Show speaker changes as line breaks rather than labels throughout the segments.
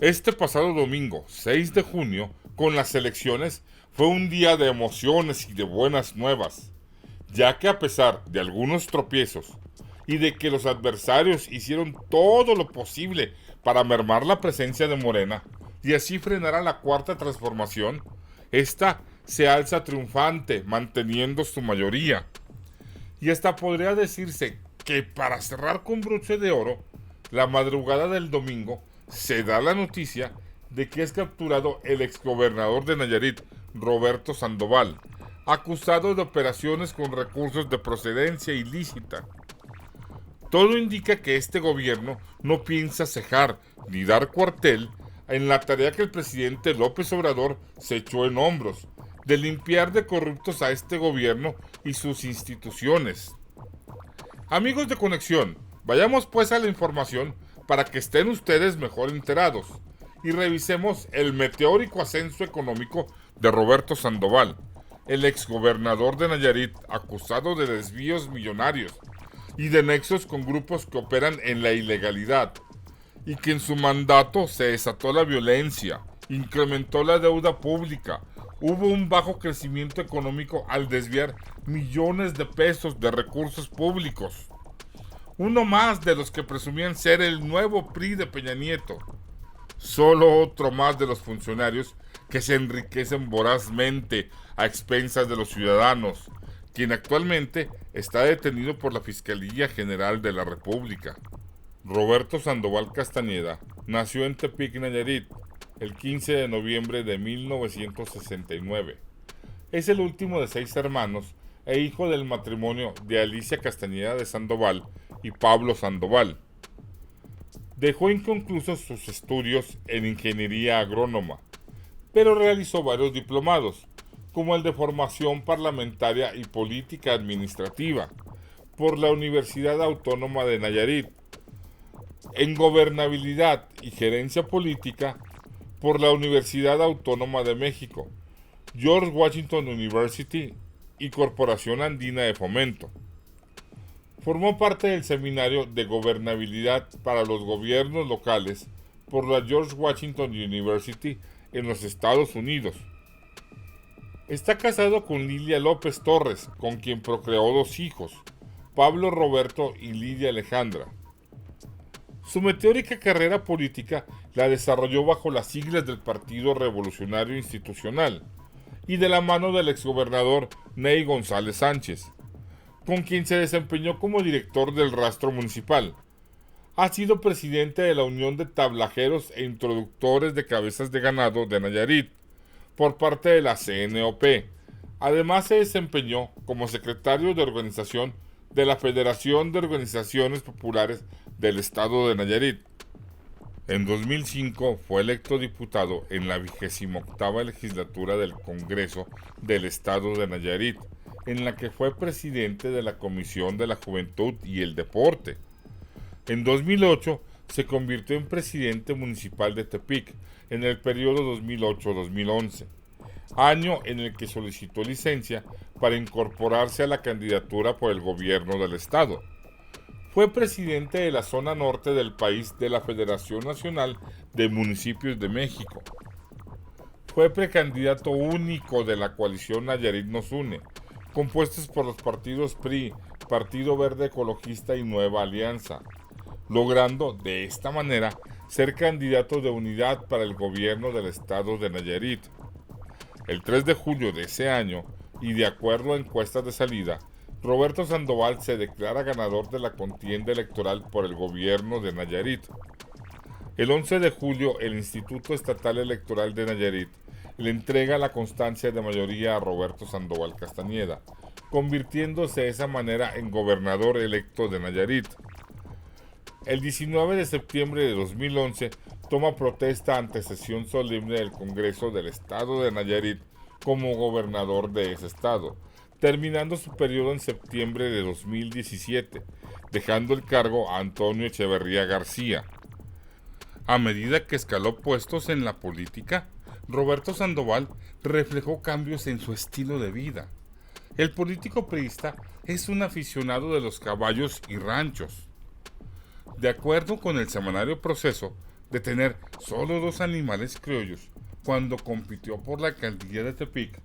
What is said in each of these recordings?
Este pasado domingo, 6 de junio, con las elecciones, fue un día de emociones y de buenas nuevas, ya que a pesar de algunos tropiezos y de que los adversarios hicieron todo lo posible para mermar la presencia de Morena y así frenar a la cuarta transformación, esta se alza triunfante, manteniendo su mayoría. Y hasta podría decirse que para cerrar con broche de oro, la madrugada del domingo se da la noticia de que es capturado el exgobernador de Nayarit, Roberto Sandoval, acusado de operaciones con recursos de procedencia ilícita. Todo indica que este gobierno no piensa cejar ni dar cuartel en la tarea que el presidente López Obrador se echó en hombros, de limpiar de corruptos a este gobierno y sus instituciones. Amigos de Conexión, vayamos pues a la información para que estén ustedes mejor enterados y revisemos el meteórico ascenso económico de Roberto Sandoval, el exgobernador de Nayarit acusado de desvíos millonarios y de nexos con grupos que operan en la ilegalidad, y que en su mandato se desató la violencia, incrementó la deuda pública, hubo un bajo crecimiento económico al desviar millones de pesos de recursos públicos. Uno más de los que presumían ser el nuevo PRI de Peña Nieto. Solo otro más de los funcionarios que se enriquecen vorazmente a expensas de los ciudadanos, quien actualmente está detenido por la Fiscalía General de la República. Roberto Sandoval Castañeda nació en Tepic, Nayarit, el 15 de noviembre de 1969. Es el último de 6 hermanos e hijo del matrimonio de Alicia Castañeda de Sandoval y Pablo Sandoval. Dejó inconclusos sus estudios en ingeniería agrónoma, pero realizó varios diplomados, como el de formación parlamentaria y política administrativa, por la Universidad Autónoma de Nayarit, en gobernabilidad y gerencia política, por la Universidad Autónoma de México, George Washington University y Corporación Andina de Fomento. Formó parte del Seminario de Gobernabilidad para los Gobiernos Locales por la George Washington University en los Estados Unidos. Está casado con Lilia López Torres, con quien procreó 2 hijos, Pablo Roberto y Lidia Alejandra. Su meteórica carrera política la desarrolló bajo las siglas del Partido Revolucionario Institucional y de la mano del exgobernador Ney González Sánchez, con quien se desempeñó como director del rastro municipal. Ha sido presidente de la Unión de Tablajeros e Introductores de Cabezas de Ganado de Nayarit, por parte de la CNOP. Además se desempeñó como secretario de organización de la Federación de Organizaciones Populares del Estado de Nayarit. En 2005 fue electo diputado en la 28ª legislatura del Congreso del Estado de Nayarit, en la que fue presidente de la Comisión de la Juventud y el Deporte. En 2008 se convirtió en presidente municipal de Tepic en el periodo 2008-2011, año en el que solicitó licencia para incorporarse a la candidatura por el gobierno del estado. Fue presidente de la zona norte del país de la Federación Nacional de Municipios de México. Fue precandidato único de la coalición Nayarit Nos Une, compuestos por los partidos PRI, Partido Verde Ecologista y Nueva Alianza, logrando de esta manera ser candidato de unidad para el gobierno del estado de Nayarit. El 3 de julio de ese año, y de acuerdo a encuestas de salida, Roberto Sandoval se declara ganador de la contienda electoral por el gobierno de Nayarit. El 11 de julio, el Instituto Estatal Electoral de Nayarit le entrega la constancia de mayoría a Roberto Sandoval Castañeda, convirtiéndose de esa manera en gobernador electo de Nayarit. El 19 de septiembre de 2011 toma protesta ante sesión solemne del Congreso del Estado de Nayarit como gobernador de ese estado, terminando su periodo en septiembre de 2017, dejando el cargo a Antonio Echeverría García. A medida que escaló puestos en la política, Roberto Sandoval reflejó cambios en su estilo de vida. El político priista es un aficionado de los caballos y ranchos. De acuerdo con el semanario Proceso, de tener solo 2 animales criollos cuando compitió por la alcaldía de Tepic.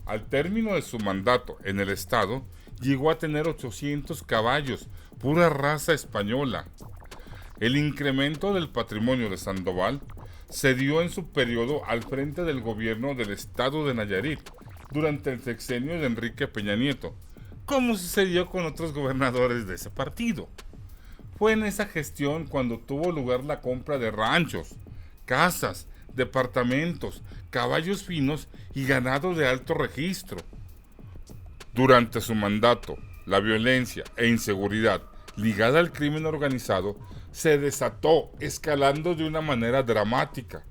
Al término de su mandato en el estado, llegó a tener 800 caballos, pura raza española. El incremento del patrimonio de Sandoval se dio en su periodo al frente del gobierno del estado de Nayarit durante el sexenio de Enrique Peña Nieto, como sucedió con otros gobernadores de ese partido. Fue en esa gestión cuando tuvo lugar la compra de ranchos, casas, departamentos, caballos finos y ganado de alto registro. Durante su mandato, la violencia e inseguridad ligada al crimen organizado se desató, escalando de una manera dramática,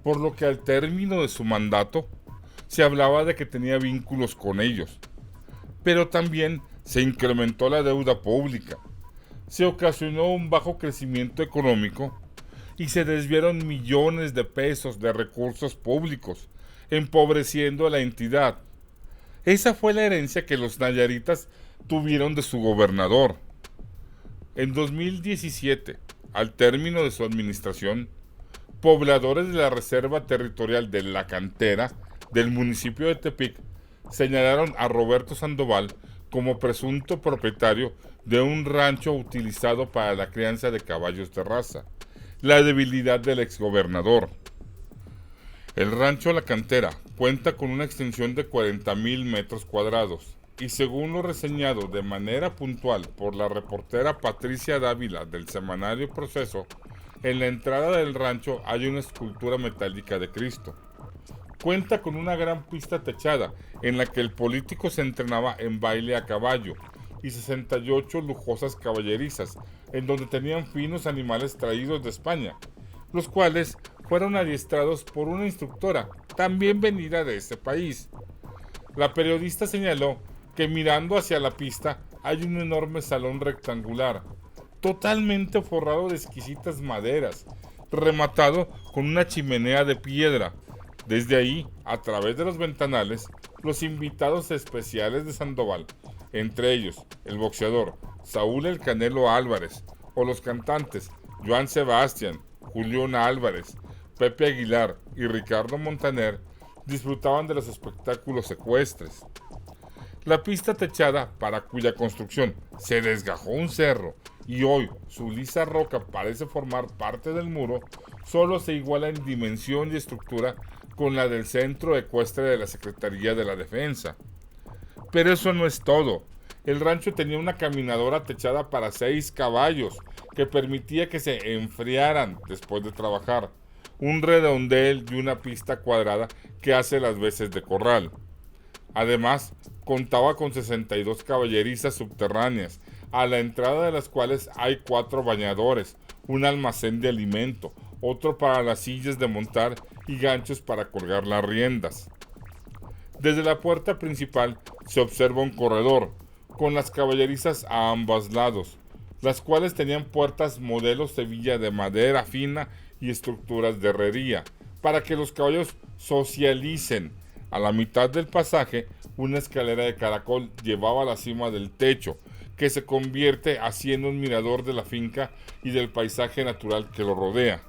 por lo que al término de su mandato se hablaba de que tenía vínculos con ellos. Pero también se incrementó la deuda pública, se ocasionó un bajo crecimiento económico y se desviaron millones de pesos de recursos públicos, empobreciendo a la entidad. Esa fue la herencia que los nayaritas tuvieron de su gobernador. En 2017, al término de su administración, pobladores de la Reserva Territorial de La Cantera del municipio de Tepic señalaron a Roberto Sandoval como presunto propietario de un rancho utilizado para la crianza de caballos de raza, la debilidad del exgobernador. El rancho La Cantera cuenta con una extensión de 40,000 metros cuadrados y según lo reseñado de manera puntual por la reportera Patricia Dávila del semanario Proceso, en la entrada del rancho hay una escultura metálica de Cristo. Cuenta con una gran pista techada en la que el político se entrenaba en baile a caballo y 68 lujosas caballerizas en donde tenían finos animales traídos de España, los cuales fueron adiestrados por una instructora también venida de ese país. La periodista señaló que mirando hacia la pista hay un enorme salón rectangular, totalmente forrado de exquisitas maderas, rematado con una chimenea de piedra. Desde ahí, a través de los ventanales, los invitados especiales de Sandoval, entre ellos el boxeador Saúl El Canelo Álvarez o los cantantes Joan Sebastián, Julián Álvarez, Pepe Aguilar y Ricardo Montaner, disfrutaban de los espectáculos ecuestres. La pista techada, para cuya construcción se desgajó un cerro y hoy su lisa roca parece formar parte del muro, solo se iguala en dimensión y estructura con la del Centro Ecuestre de la Secretaría de la Defensa. Pero eso no es todo. El rancho tenía una caminadora techada para 6 caballos que permitía que se enfriaran después de trabajar, un redondel y una pista cuadrada que hace las veces de corral. Además, contaba con 62 caballerizas subterráneas, a la entrada de las cuales hay 4 bañadores, un almacén de alimento, otro para las sillas de montar y ganchos para colgar las riendas. Desde la puerta principal se observa un corredor, con las caballerizas a ambos lados, las cuales tenían puertas modelo Sevilla de madera fina y estructuras de herrería, para que los caballos socialicen. A la mitad del pasaje, una escalera de caracol llevaba a la cima del techo, que se convierte así en un mirador de la finca y del paisaje natural que lo rodea.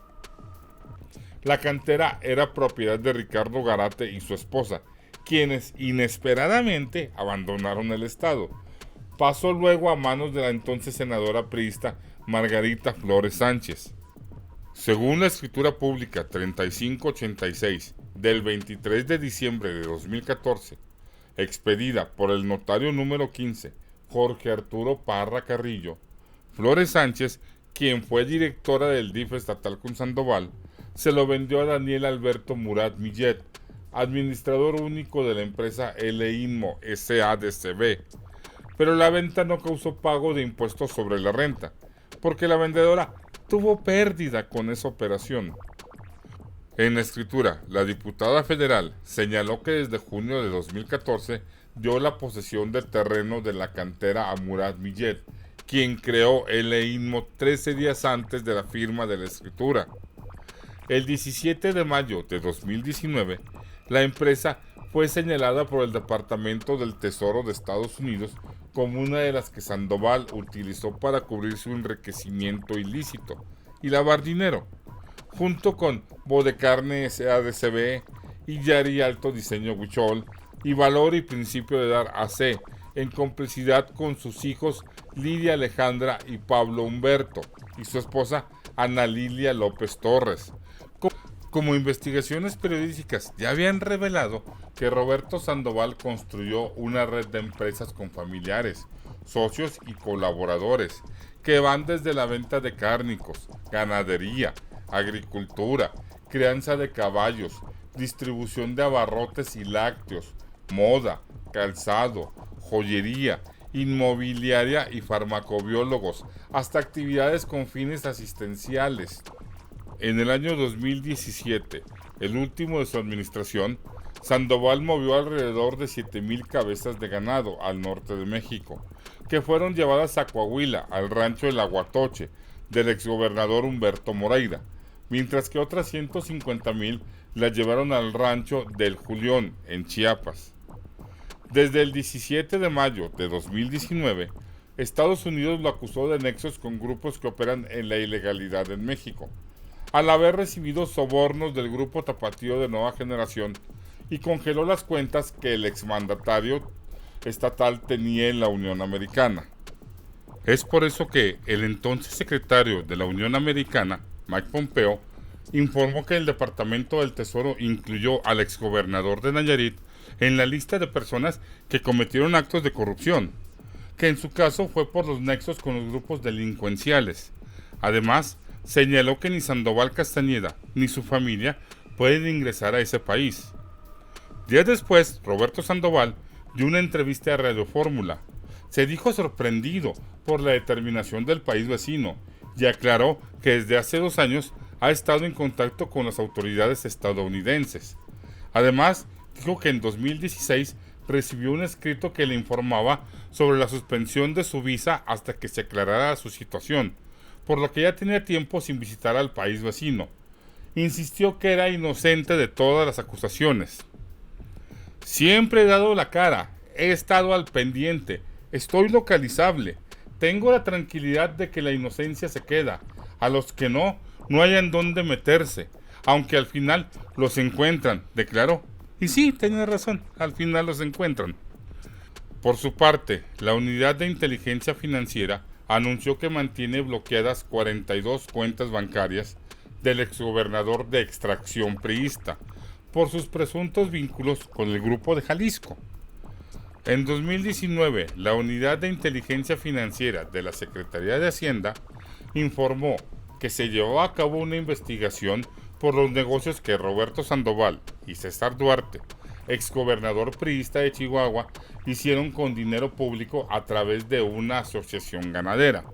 La cantera era propiedad de Ricardo Garate y su esposa, quienes inesperadamente abandonaron el estado. Pasó luego a manos de la entonces senadora priista Margarita Flores Sánchez. Según la escritura pública 3586 del 23 de diciembre de 2014, expedida por el notario número 15, Jorge Arturo Parra Carrillo, Flores Sánchez, quien fue directora del DIF estatal con Sandoval, se lo vendió a Daniel Alberto Murat Millet, administrador único de la empresa L-Inmo S.A.D.C.B., pero la venta no causó pago de impuestos sobre la renta, porque la vendedora tuvo pérdida con esa operación. En la escritura, la diputada federal señaló que desde junio de 2014 dio la posesión del terreno de la cantera a Murat Millet, quien creó L-Inmo 13 días antes de la firma de la escritura. El 17 de mayo de 2019, la empresa fue señalada por el Departamento del Tesoro de Estados Unidos como una de las que Sandoval utilizó para cubrir su enriquecimiento ilícito y lavar dinero. junto con Bodecarne SADCB y Yari Alto Diseño Huichol, y Valor y Principio de Dar AC, en complicidad con sus hijos Lidia Alejandra y Pablo Humberto, y su esposa Ana Lilia López Torres. Como investigaciones periodísticas ya habían revelado que Roberto Sandoval construyó una red de empresas con familiares, socios y colaboradores, que van desde la venta de cárnicos, ganadería, agricultura, crianza de caballos, distribución de abarrotes y lácteos, moda, calzado, joyería, inmobiliaria y farmacobiólogos, hasta actividades con fines asistenciales. En el año 2017, el último de su administración, Sandoval movió alrededor de 7,000 cabezas de ganado al norte de México, que fueron llevadas a Coahuila, al rancho El Aguatoche, del exgobernador Humberto Moreira, mientras que otras 150,000 las llevaron al rancho del Julión, en Chiapas. Desde el 17 de mayo de 2019, Estados Unidos lo acusó de nexos con grupos que operan en la ilegalidad en México, al haber recibido sobornos del grupo tapatío de Nueva Generación, y congeló las cuentas que el exmandatario estatal tenía en la Unión Americana. Es por eso que el entonces secretario de la Unión Americana, Mike Pompeo, informó que el Departamento del Tesoro incluyó al exgobernador de Nayarit en la lista de personas que cometieron actos de corrupción, que en su caso fue por los nexos con los grupos delincuenciales. Además, señaló que ni Sandoval Castañeda ni su familia pueden ingresar a ese país. Días después, Roberto Sandoval dio una entrevista a Radio Fórmula. Se dijo sorprendido por la determinación del país vecino y aclaró que desde hace 2 años ha estado en contacto con las autoridades estadounidenses. Además, dijo que en 2016 recibió un escrito que le informaba sobre la suspensión de su visa hasta que se aclarara su situación, por lo que ya tenía tiempo sin visitar al país vecino. Insistió que era inocente de todas las acusaciones. Siempre he dado la cara, he estado al pendiente, estoy localizable, tengo la tranquilidad de que la inocencia se queda, a los que no hayan dónde meterse, aunque al final los encuentran, declaró. Y sí, tenía razón, al final los encuentran. Por su parte, la Unidad de Inteligencia Financiera anunció que mantiene bloqueadas 42 cuentas bancarias del exgobernador de extracción priista por sus presuntos vínculos con el Grupo de Jalisco. En 2019, la Unidad de Inteligencia Financiera de la Secretaría de Hacienda informó que se llevó a cabo una investigación por los negocios que Roberto Sandoval y César Duarte, exgobernador priista de Chihuahua, hicieron con dinero público a través de una asociación ganadera.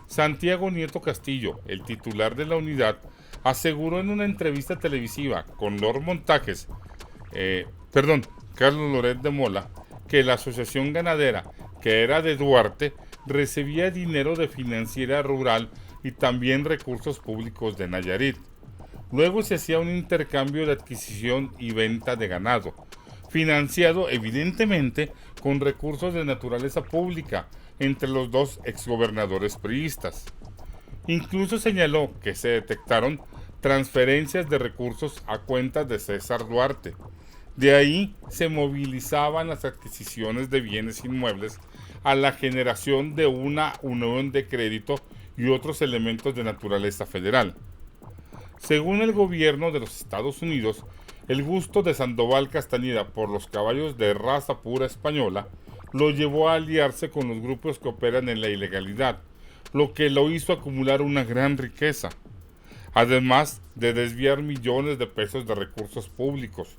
Santiago Nieto Castillo, el titular de la unidad, aseguró en una entrevista televisiva con Carlos Loret de Mola, que la asociación ganadera, que era de Duarte, recibía dinero de Financiera Rural y también recursos públicos de Nayarit. Luego se hacía un intercambio de adquisición y venta de ganado, financiado evidentemente con recursos de naturaleza pública entre los dos exgobernadores priistas. Incluso señaló que se detectaron transferencias de recursos a cuentas de César Duarte. De ahí se movilizaban las adquisiciones de bienes inmuebles a la generación de una unión de crédito y otros elementos de naturaleza federal. Según el gobierno de los Estados Unidos, el gusto de Sandoval Castañeda por los caballos de raza pura española lo llevó a aliarse con los grupos que operan en la ilegalidad, lo que lo hizo acumular una gran riqueza, además de desviar millones de pesos de recursos públicos.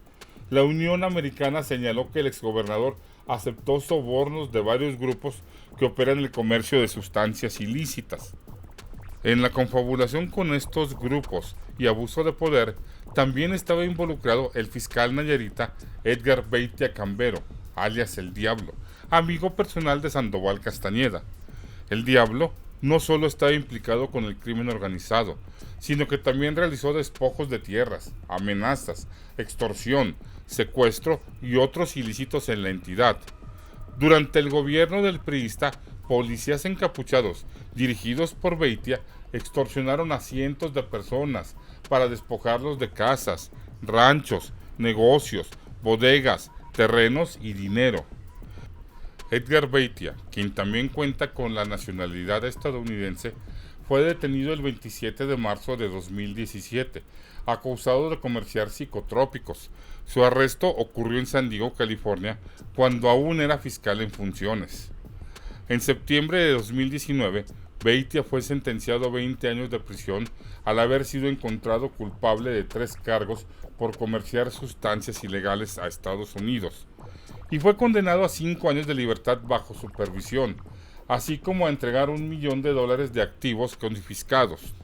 La Unión Americana señaló que el exgobernador aceptó sobornos de varios grupos que operan el comercio de sustancias ilícitas. En la confabulación con estos grupos y abuso de poder, también estaba involucrado el fiscal nayarita Edgar Beitia Cambero, alias El Diablo, amigo personal de Sandoval Castañeda. El Diablo no solo estaba implicado con el crimen organizado, sino que también realizó despojos de tierras, amenazas, extorsión, secuestro y otros ilícitos en la entidad. Durante el gobierno del priista, policías encapuchados, dirigidos por Beitia, extorsionaron a cientos de personas para despojarlos de casas, ranchos, negocios, bodegas, terrenos y dinero. Edgar Beitia, quien también cuenta con la nacionalidad estadounidense, fue detenido el 27 de marzo de 2017, acusado de comerciar psicotrópicos. Su arresto ocurrió en San Diego, California, cuando aún era fiscal en funciones. En septiembre de 2019, Beitia fue sentenciado a 20 años de prisión al haber sido encontrado culpable de 3 cargos por comerciar sustancias ilegales a Estados Unidos, y fue condenado a 5 años de libertad bajo supervisión, así como a entregar $1 millón de activos confiscados.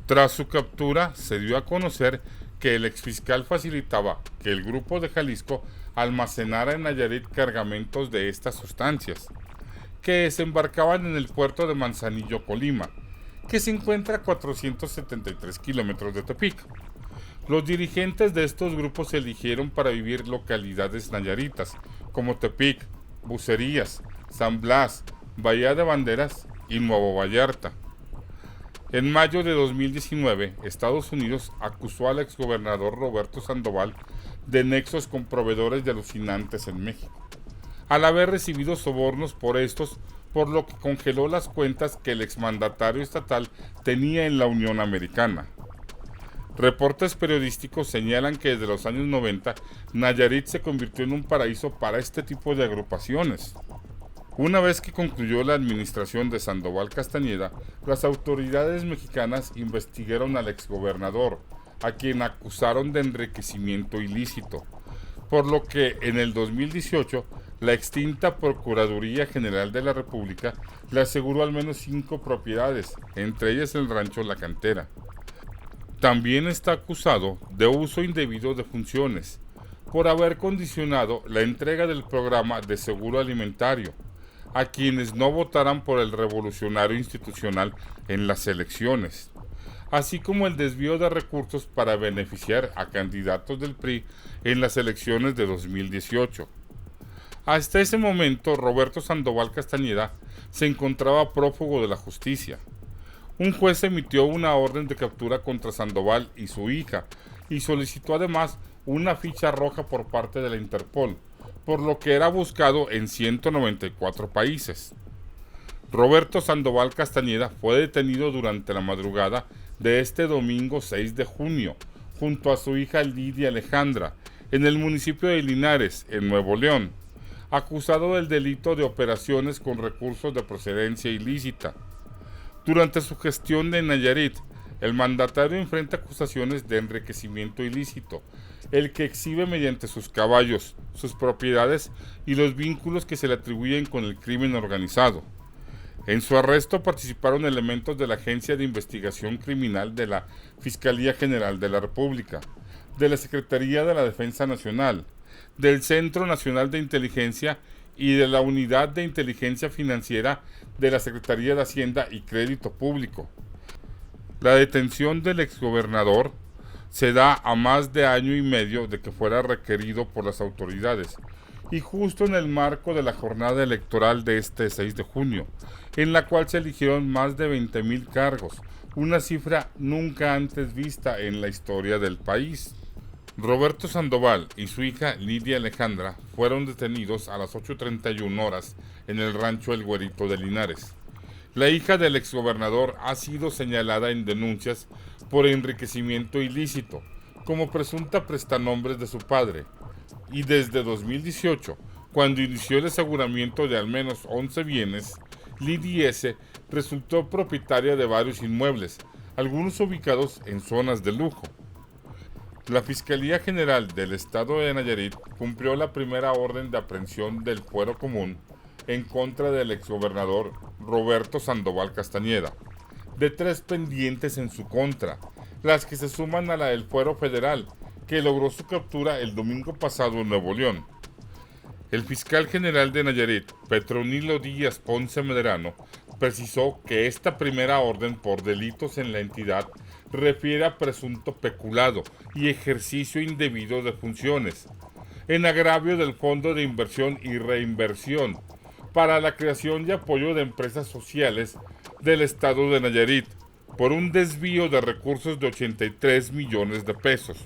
Tras su captura, se dio a conocer que el exfiscal facilitaba que el grupo de Jalisco almacenara en Nayarit cargamentos de estas sustancias, que desembarcaban en el puerto de Manzanillo, Colima, que se encuentra a 473 kilómetros de Tepic. Los dirigentes de estos grupos se eligieron para vivir localidades nayaritas, como Tepic, Bucerías, San Blas, Bahía de Banderas y Nuevo Vallarta. En mayo de 2019, Estados Unidos acusó al exgobernador Roberto Sandoval de nexos con proveedores de alucinantes en México, al haber recibido sobornos por estos, por lo que congeló las cuentas que el exmandatario estatal tenía en la Unión Americana. Reportes periodísticos señalan que desde los años 90, Nayarit se convirtió en un paraíso para este tipo de agrupaciones. Una vez que concluyó la administración de Sandoval Castañeda, las autoridades mexicanas investigaron al exgobernador, a quien acusaron de enriquecimiento ilícito, por lo que en el 2018 la extinta Procuraduría General de la República le aseguró al menos 5 propiedades, entre ellas el rancho La Cantera. También está acusado de uso indebido de funciones, por haber condicionado la entrega del programa de seguro alimentario a quienes no votaran por el revolucionario institucional en las elecciones, así como el desvío de recursos para beneficiar a candidatos del PRI en las elecciones de 2018. Hasta ese momento, Roberto Sandoval Castañeda se encontraba prófugo de la justicia. Un juez emitió una orden de captura contra Sandoval y su hija, y solicitó además una ficha roja por parte de la Interpol, por lo que era buscado en 194 países. Roberto Sandoval Castañeda fue detenido durante la madrugada de este domingo 6 de junio, junto a su hija Lidia Alejandra, en el municipio de Linares, en Nuevo León, acusado del delito de operaciones con recursos de procedencia ilícita. Durante su gestión en Nayarit, el mandatario enfrenta acusaciones de enriquecimiento ilícito, el que exhibe mediante sus caballos, sus propiedades y los vínculos que se le atribuyen con el crimen organizado. En su arresto participaron elementos de la Agencia de Investigación Criminal de la Fiscalía General de la República, de la Secretaría de la Defensa Nacional, del Centro Nacional de Inteligencia y de la Unidad de Inteligencia Financiera de la Secretaría de Hacienda y Crédito Público. La detención del exgobernador se da a más de año y medio de que fuera requerido por las autoridades, y justo en el marco de la jornada electoral de este 6 de junio, en la cual se eligieron más de 20,000 cargos, una cifra nunca antes vista en la historia del país. Roberto Sandoval y su hija Lidia Alejandra fueron detenidos a las 8:31 horas en el rancho El Güerito de Linares. La hija del exgobernador ha sido señalada en denuncias por enriquecimiento ilícito, como presunta prestanombres de su padre, y desde 2018, cuando inició el aseguramiento de al menos 11 bienes, Lidia S. resultó propietaria de varios inmuebles, algunos ubicados en zonas de lujo. La Fiscalía General del Estado de Nayarit cumplió la primera orden de aprehensión del fuero común en contra del exgobernador Roberto Sandoval Castañeda, de 3 pendientes en su contra, las que se suman a la del fuero federal, que logró su captura el domingo pasado en Nuevo León. El fiscal general de Nayarit, Petronilo Díaz Ponce Medrano, precisó que esta primera orden por delitos en la entidad refiere a presunto peculado y ejercicio indebido de funciones, en agravio del Fondo de Inversión y Reinversión para la creación y apoyo de empresas sociales del estado de Nayarit, por un desvío de recursos de 83 millones de pesos.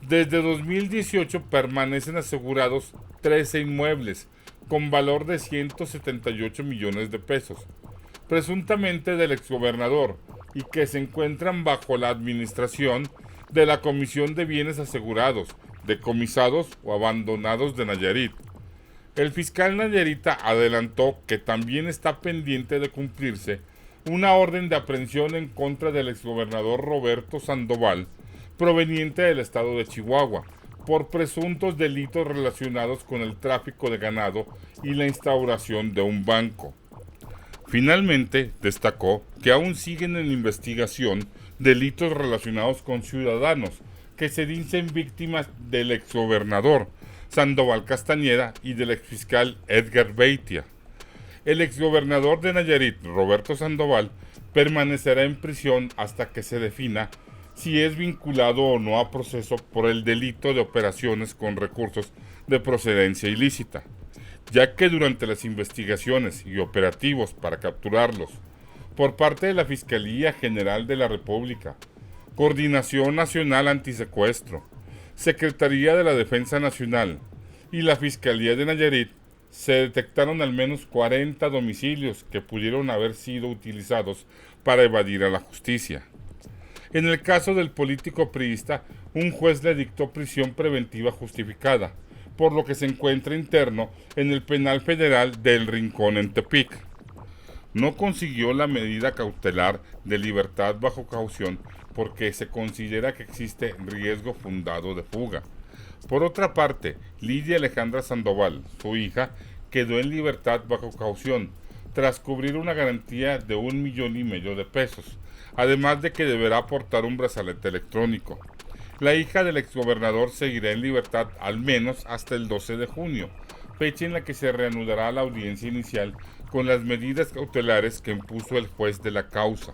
Desde 2018 permanecen asegurados 13 inmuebles con valor de 178 millones de pesos, presuntamente del exgobernador, y que se encuentran bajo la administración de la Comisión de Bienes Asegurados, Decomisados o Abandonados de Nayarit. El fiscal nayarita adelantó que también está pendiente de cumplirse una orden de aprehensión en contra del exgobernador Roberto Sandoval, proveniente del estado de Chihuahua, por presuntos delitos relacionados con el tráfico de ganado y la instauración de un banco. Finalmente, destacó que aún siguen en investigación delitos relacionados con ciudadanos que se dicen víctimas del exgobernador Sandoval Castañeda y del exfiscal Edgar Beitia. El exgobernador de Nayarit, Roberto Sandoval, permanecerá en prisión hasta que se defina si es vinculado o no a proceso por el delito de operaciones con recursos de procedencia ilícita, ya que durante las investigaciones y operativos para capturarlos por parte de la Fiscalía General de la República, Coordinación Nacional Antisecuestro, Secretaría de la Defensa Nacional y la Fiscalía de Nayarit, se detectaron al menos 40 domicilios que pudieron haber sido utilizados para evadir a la justicia. En el caso del político priista, un juez le dictó prisión preventiva justificada, por lo que se encuentra interno en el Penal Federal del Rincón en Tepic. No consiguió la medida cautelar de libertad bajo caución porque se considera que existe riesgo fundado de fuga. Por otra parte, Lidia Alejandra Sandoval, su hija, quedó en libertad bajo caución, tras cubrir una garantía de 1,5 millones de pesos, además de que deberá aportar un brazalete electrónico. La hija del exgobernador seguirá en libertad al menos hasta el 12 de junio, fecha en la que se reanudará la audiencia inicial con las medidas cautelares que impuso el juez de la causa.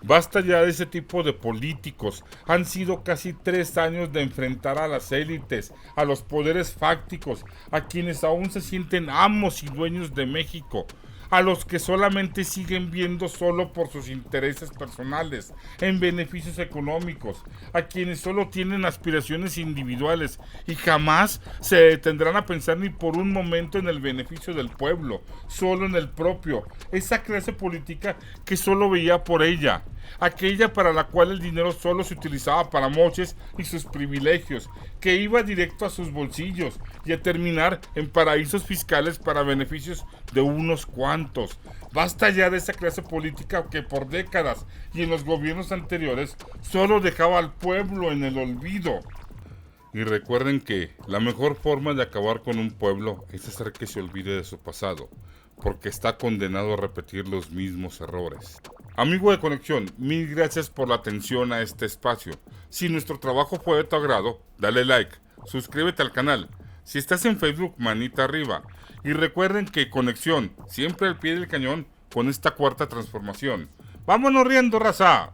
Basta ya de ese tipo de políticos. Han sido casi 3 años de enfrentar a las élites, a los poderes fácticos, a quienes aún se sienten amos y dueños de México, a los que solamente siguen viendo solo por sus intereses personales, en beneficios económicos, a quienes solo tienen aspiraciones individuales y jamás se detendrán a pensar ni por un momento en el beneficio del pueblo, solo en el propio, esa clase política que solo veía por ella, aquella para la cual el dinero solo se utilizaba para moches y sus privilegios, que iba directo a sus bolsillos y a terminar en paraísos fiscales para beneficios de unos cuantos. Basta ya de esa clase política que por décadas y en los gobiernos anteriores solo dejaba al pueblo en el olvido. Y recuerden que la mejor forma de acabar con un pueblo es hacer que se olvide de su pasado, porque está condenado a repetir los mismos errores. Amigo de Conexión, mil gracias por la atención a este espacio. Si nuestro trabajo fue de tu agrado, dale like, suscríbete al canal. Si estás en Facebook, manita arriba. Y recuerden que Conexión, siempre al pie del cañón con esta cuarta transformación. ¡Vámonos riendo, raza!